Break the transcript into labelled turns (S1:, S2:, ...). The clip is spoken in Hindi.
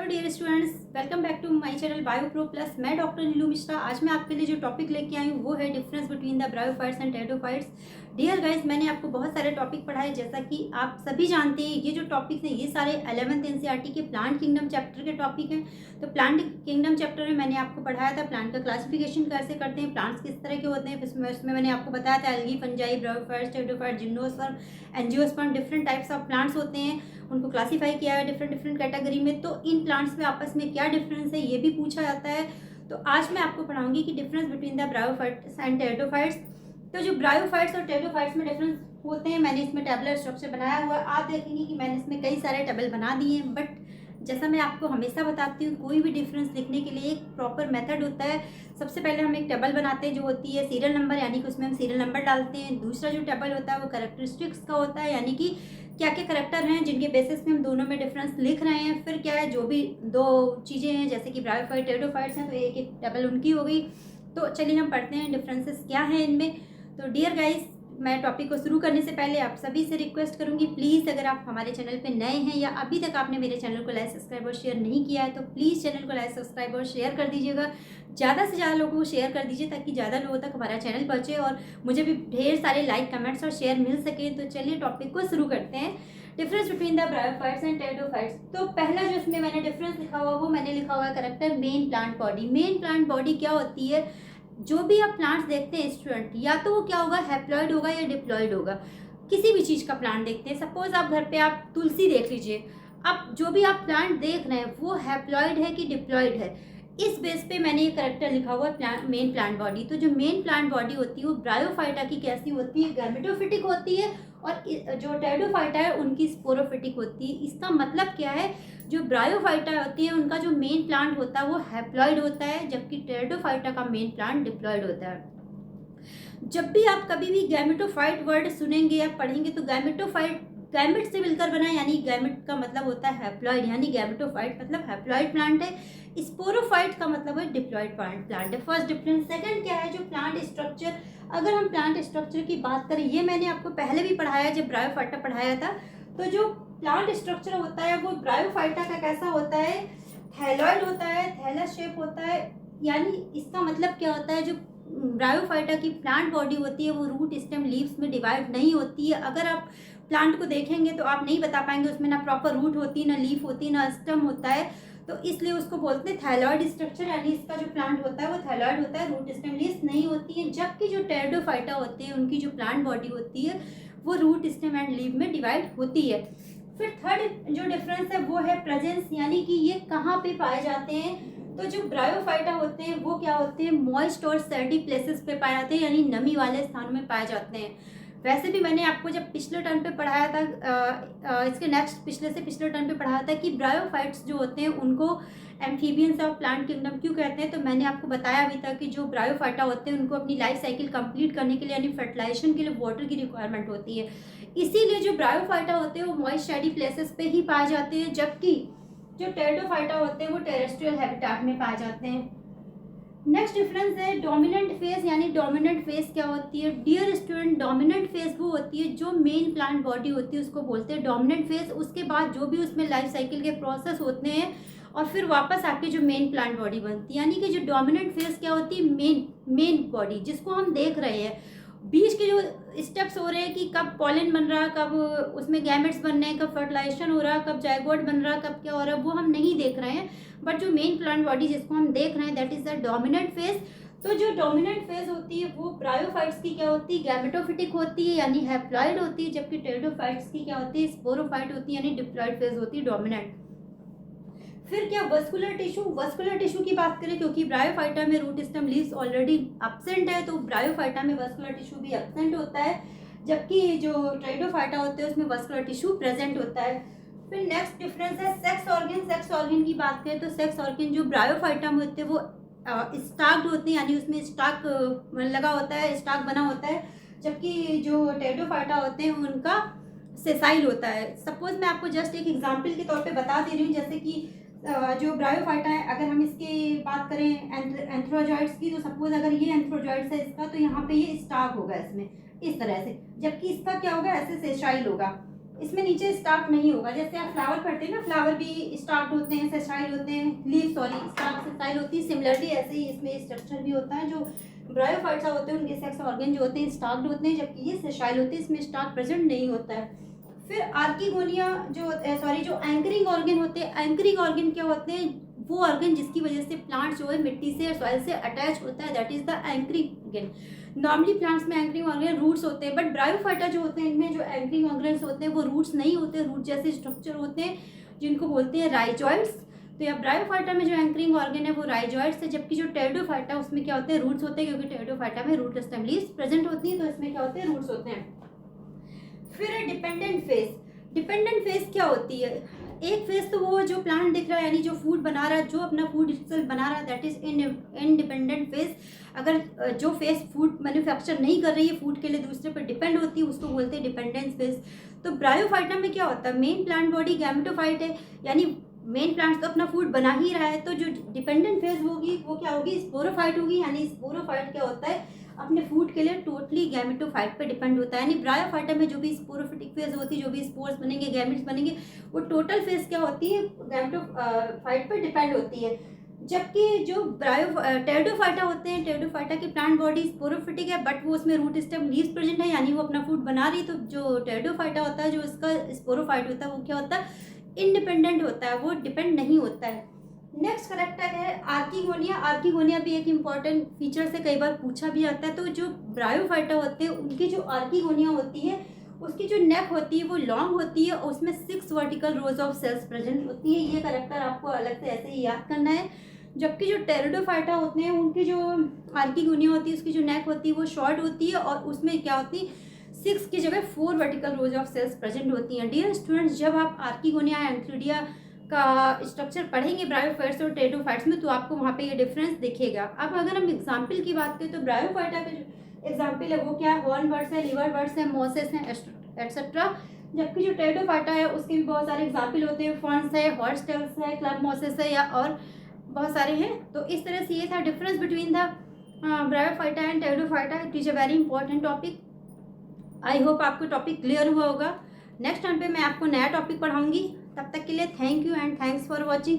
S1: Hello dear students, welcome back to my channel bio pro plus. मैं डॉक्टर नीलू मिश्रा। आज मैं आपके लिए जो टॉपिक लेके आई हूँ वो है difference between the bryophytes and pteridophytes. Dear guys, मैंने आपको बहुत सारे टॉपिक पढ़ाए, जैसा कि आप सभी जानते हैं ये जो टॉपिक्स हैं ये सारे 11th एनसीईआरटी के प्लांट किंगडम चैप्टर के टॉपिक हैं। तो प्लांट किंगडम चैप्टर में मैंने आपको पढ़ाया था प्लांट का क्लासिफिकेशन कैसे करते हैं, प्लांट्स किस तरह के होते हैं। उसमें मैंने आपको बताया था algae, fungi, bryophytes, pteridophytes, gymnosperm, angiosperm, different types of plants होते हैं, उनको क्लासीफाई किया है डिफरेंट डिफरेंट कैटेगरी में। तो इन प्लांट्स में आपस में क्या डिफरेंस है ये भी पूछा जाता है। तो आज मैं आपको पढ़ाऊंगी कि difference between the bryophytes and pteridophytes. तो जो ब्रायोफाइट्स और टेरिडोफाइट्स में डिफरेंस होते हैं, मैंने इसमें टेबलर स्ट्रक्चर बनाया हुआ है। आप देखेंगे कि मैंने इसमें कई सारे टेबल बना दिए हैं, बट जैसा मैं आपको हमेशा बताती हूँ, कोई भी डिफरेंस लिखने के लिए एक प्रॉपर मेथड होता है। सबसे पहले हम एक टेबल बनाते हैं जो होती है सीरियल नंबर, यानी कि उसमें हम सीरियल नंबर डालते हैं। दूसरा जो टेबल होता है वो कैरेक्टरिस्टिक्स का होता है, यानी कि क्या क्या करेक्टर हैं जिनके बेसिस पे हम दोनों में डिफरेंस लिख रहे हैं। फिर क्या है, जो भी दो चीज़ें हैं जैसे कि ब्रायोफाइट टेरिडोफाइट्स हैं तो एक एक टेबल उनकी हो गई। तो चलिए हम पढ़ते हैं डिफरेंसेस क्या हैं इनमें। तो डियर गाइस, मैं टॉपिक को शुरू करने से पहले आप सभी से रिक्वेस्ट करूंगी, प्लीज़ अगर आप हमारे चैनल पे नए हैं या अभी तक आपने मेरे चैनल को लाइक, सब्सक्राइब और शेयर नहीं किया है तो प्लीज़ चैनल को लाइक, सब्सक्राइब और शेयर कर दीजिएगा। ज़्यादा से ज़्यादा लोगों को शेयर कर दीजिए ताकि ज़्यादा लोगों तक हमारा चैनल पहुँचे और मुझे भी ढेर सारे लाइक, कमेंट्स और शेयर मिल सके। तो चलिए टॉपिक को शुरू करते हैं। Difference between the bryophytes and pteridophytes. तो पहला जो इसमें मैंने डिफरेंस लिखा हुआ वो मैंने लिखा हुआ है character main plant body. Main plant body क्या होती है, जो भी आप प्लांट्स देखते हैं स्टूडेंट, या तो वो क्या होगा, हैप्लॉइड होगा या डिप्लॉइड होगा। किसी भी चीज़ का प्लांट देखते हैं, सपोज आप घर पे आप तुलसी देख लीजिए, अब जो भी आप प्लांट देख रहे हैं वो हैप्लॉइड है कि डिप्लॉइड है, इस बेस पे मैंने ये करेक्टर लिखा हुआ है मेन प्लांट बॉडी। तो जो मेन प्लांट बॉडी होती है वो ब्रायोफाइटा की कैसी होती है, गैमेटोफिटिक होती है, और जो टेरिडोफाइटा है उनकी स्पोरोफिटिक होती है। इसका मतलब क्या है, जो ब्रायोफाइटा होती है उनका जो मेन प्लांट होता है वो हैप्लॉइड होता है, जबकि टेरिडोफाइटा का मेन प्लांट डिप्लॉइड होता है। जब भी आप कभी भी गैमेटोफाइट वर्ड सुनेंगे या पढ़ेंगे तो गैमेटोफाइट गैमेट से मिलकर बना, यानी गैमेट का मतलब होता है हैप्लॉइड, यानी गैमेटोफाइट मतलब हैप्लॉइड प्लांट है। स्पोरोफाइट का मतलब है डिप्लॉइड प्लांट है। First difference. सेकंड क्या है, जो प्लांट स्ट्रक्चर, अगर हम प्लांट स्ट्रक्चर की बात करें, ये मैंने आपको पहले भी पढ़ाया जब ब्रायोफाइटा पढ़ाया था। तो जो प्लांट स्ट्रक्चर होता है वो ब्रायोफाइटा का कैसा होता है, थैलॉइड होता है, थैलस शेप होता है। यानी इसका मतलब क्या होता है, जो ब्रायोफाइटा की प्लांट बॉडी होती है वो रूट, स्टेम, लीव्स में डिवाइड नहीं होती है। अगर आप प्लांट को देखेंगे तो आप नहीं बता पाएंगे उसमें ना प्रॉपर रूट होती है, ना लीफ होती है, ना स्टेम होता है। तो इसलिए उसको बोलते हैं थैलॉइड स्ट्रक्चर, यानी इसका जो प्लांट होता है वो थैलॉइड होता है, रूट, स्टेम, लीव्स नहीं होती है। जबकि जो टेरिडोफाइटा होते हैं उनकी जो प्लांट बॉडी होती है वो रूट, स्टेम एंड लीव में डिवाइड होती है। फिर थर्ड जो डिफरेंस है वो है प्रेजेंस, यानी कि ये कहाँ पे पाए जाते हैं। तो जो ब्रायोफाइटा होते हैं वो क्या होते हैं, मॉइस्ट और सैडी प्लेसेस पे पाए जाते हैं, यानी नमी वाले स्थानों में पाए जाते हैं। वैसे भी मैंने आपको जब पिछले टर्म पे पढ़ाया था, इसके नेक्स्ट पिछले टर्म पे पढ़ाया था कि ब्रायोफाइट्स जो होते हैं उनको एम्फीबियंस ऑफ प्लांट किंगडम क्यों कहते हैं। तो मैंने आपको बताया अभी तक कि जो ब्रायोफाइटा होते हैं उनको अपनी लाइफ साइकिल कंप्लीट करने के लिए, यानी फर्टिलाइजेशन के लिए वाटर की रिक्वायरमेंट होती है। इसीलिए जो ब्रायोफाइटा होते हैं वो मॉइस्ट सैडी प्लेसेस पे ही पाए जाते हैं, जबकि जो टेरिडोफाइटा होते हैं वो टेरेस्ट्रियल हैबिटेट में पाए जाते हैं। नेक्स्ट डिफरेंस है डोमिनेंट फेज, यानी डोमिनेंट फेज क्या होती है। डियर स्टूडेंट, डोमिनेंट फेज वो होती है जो मेन प्लांट बॉडी होती है उसको बोलते हैं डोमिनेंट फेज। उसके बाद जो भी उसमें लाइफ साइकिल के प्रोसेस होते हैं और फिर वापस आके जो मेन प्लांट बॉडी बनती है, यानी कि जो डोमिनेंट फेज क्या होती है, मेन बॉडी जिसको हम देख रहे हैं। बीच के जो स्टेप्स हो रहे हैं कि कब पॉलन बन रहा, कब उसमें गैमेट्स बन रहे हैं, कब फर्टिलाइजेशन हो रहा, कब जाइगोट बन रहा, कब क्या हो रहा है, वो हम नहीं देख रहे हैं। बट जो मेन प्लांट बॉडी जिसको हम देख रहे हैं that is the dominant phase. तो जो डोमिनेंट फेज होती है वो ब्रायोफाइट्स की क्या होती है, गैमेटोफिटिक होती है, यानी हैप्लॉइड होती है, जबकि टेरिडोफाइट्स की क्या होती है, स्पोरोफाइट होती है, यानी डिप्लॉइड फेज होती है, डोमिनेंट। फिर क्या, वस्कुलर टिश्यू की बात करें, क्योंकि ब्रायोफाइटा में root, stem, leaves already absent है तो ब्रायोफाइटा में वस्कुलर टिश्यू भी एब्सेंट होता है, जबकि जो टेरिडोफाइटा होते हैं उसमें वस्कुलर टिश्यू प्रेजेंट होता है। फिर नेक्स्ट डिफरेंस है सेक्स ऑर्गन। सेक्स ऑर्गन की बात करें तो सेक्स ऑर्गन जो ब्रायोफाइटा में होते हैं वो स्टाक्ड होते हैं, यानी उसमें स्टाक लगा होता है, स्टाक बना होता है, जबकि जो टेरिडोफाइटा होते हैं उनका सेसाइल होता है। सपोज मैं आपको जस्ट एक एग्जांपल के तौर पे बता दे रही हूँ, जैसे कि जो ब्रायोफाइटा है, अगर हम इसकी बात करें एंथ्रोजॉइड्स की, तो सपोज अगर ये एंथ्रोजॉइड्स है इसका, तो यहाँ पे ये स्टाक होगा इसमें इस तरह से, जबकि इसका क्या होगा, ऐसे सेसाइल होगा। इसमें नीचे स्टार्ट नहीं होगा। जैसे आप फ्लावर पढ़ते हैं ना, फ्लावर भी स्टार्ट होते हैं, सेसाइल होते हैं, लीव सॉरी स्टार्ट सेसाइल होती है। सिमिलरली ऐसे ही इसमें स्ट्रक्चर भी होता है। जो ब्रायोफाइटा होते हैं उनके सेक्स ऑर्गन जो होते हैं स्टार्ट होते हैं, जबकि ये सेसाइल होते हैं, इसमें स्टार्ट प्रेजेंट नहीं होता है। फिर आर्किगोनिया जो जो एंकरिंग ऑर्गन होते हैं, एंकरिंग ऑर्गन क्या होते हैं, वो ऑर्गन जिसकी वजह से प्लांट जो है मिट्टी से सॉइल से अटैच होता है, that is the anchoring organ. Normally plants में एंकरिंग ऑर्गन रूट्स होते हैं, बट ब्रायोफाइटा जो होते हैं इनमें जो एंकरिंग ऑर्गन्स होते हैं वो रूट्स नहीं होते, रूट जैसे स्ट्रक्चर होते हैं जिनको बोलते हैं राइजॉइड्स। तो या ब्रायोफाइटा में जो एंकरिंग ऑर्गन है वो राइजॉइड्स है, जबकि जो टेरिडोफाइटा उसमें क्या होते हैं, रूट्स होते हैं, क्योंकि टेरिडोफाइटा में रूट स्टेमलीज प्रेजेंट होती है, तो इसमें क्या होते हैं, रूट्स होते हैं। फिर डिपेंडेंट फेज। डिपेंडेंट फेज क्या होती है, एक फेज तो वो जो प्लांट दिख रहा है, यानी जो फूड बना रहा है, जो अपना फूड itself बना रहा है, दैट इज इंडिपेंडेंट फेज। अगर जो फेज फूड मैन्युफैक्चर नहीं कर रही है, फूड के लिए दूसरे पर डिपेंड होती है, उसको बोलते हैं डिपेंडेंस फेज। तो ब्रायोफाइटा में क्या होता है, मेन प्लांट बॉडी गैमेटोफाइट है, यानी मेन प्लांट तो अपना फूड बना ही रहा है, तो जो डिपेंडेंट फेज होगी वो क्या होगी, स्पोरोफाइट होगी। यानी स्पोरोफाइट क्या होता है, अपने फूड के लिए टोटली गैमेटोफाइट पे डिपेंड होता है। यानी ब्रायोफाइटा में जो भी स्पोरोफिटिक फेज होती है, जो भी स्पोर्स बनेंगे, गैमेट्स बनेंगे, वो टोटल फेज क्या होती है, गैमेटोफाइट पे डिपेंड होती है। जबकि जो टेरिडोफाइटा होते हैं, टेरिडोफाइटा की प्लांट बॉडी स्पोरोफिटिक है, बट वो उसमें रूट स्टेम लीव्स प्रेजेंट है, यानी वो अपना फूड बना रही है। तो जो टेरिडोफाइटा होता है, जो इसका स्पोरोफाइट होता है, वो क्या होता है, इंडिपेंडेंट होता है, वो डिपेंड नहीं होता है। नेक्स्ट करेक्टर है आर्किगोनिया। आर्किगोनिया भी एक इम्पॉर्टेंट फीचर से कई बार पूछा भी आता है। तो जो ब्रायोफाइटा होते हैं उनकी जो आर्किगोनिया होती है, उसकी जो नेक होती है वो लॉन्ग होती है, और उसमें 6 vertical rose of cells present होती है। ये करेक्टर आपको अलग से ऐसे ही याद करना है। जबकि जो टेरिडोफाइटा होते हैं उनकी जो आर्किगोनिया होती है, उसकी जो नेक होती है वो शॉर्ट होती है, और उसमें क्या होती है, 6 की जगह 4 vertical rose of cells present होती हैं। डियर स्टूडेंट्स, जब आप आर्किगोनिया एंथ्रिडिया का स्ट्रक्चर पढ़ेंगे ब्रायोफाइट्स और टेरिडोफाइट्स में, तो आपको वहाँ पे ये डिफरेंस दिखेगा। अब अगर हम एग्जाम्पल की बात करें तो ब्रायोफाइटा का जो एग्जाम्पल है वो क्या है, हॉर्न बर्ड्स है, लिवर बर्ड्स है, मोसेस हैं, एटसेट्रा। जबकि जो टेरिडोफाइटा है उसके भी बहुत सारे एग्जाम्पल होते हैं, फॉर्न्स है, हॉर्सटेल्स है, क्लब मोसेस है, या और बहुत सारे हैं। तो इस तरह से ये था difference between the bryophyta and pteridophyta. It is a very important topic. I hope आपको टॉपिक क्लियर हुआ होगा। नेक्स्ट टाइम पे मैं आपको नया टॉपिक पढ़ाऊंगी। तब तक के लिए thank you and thanks for watching.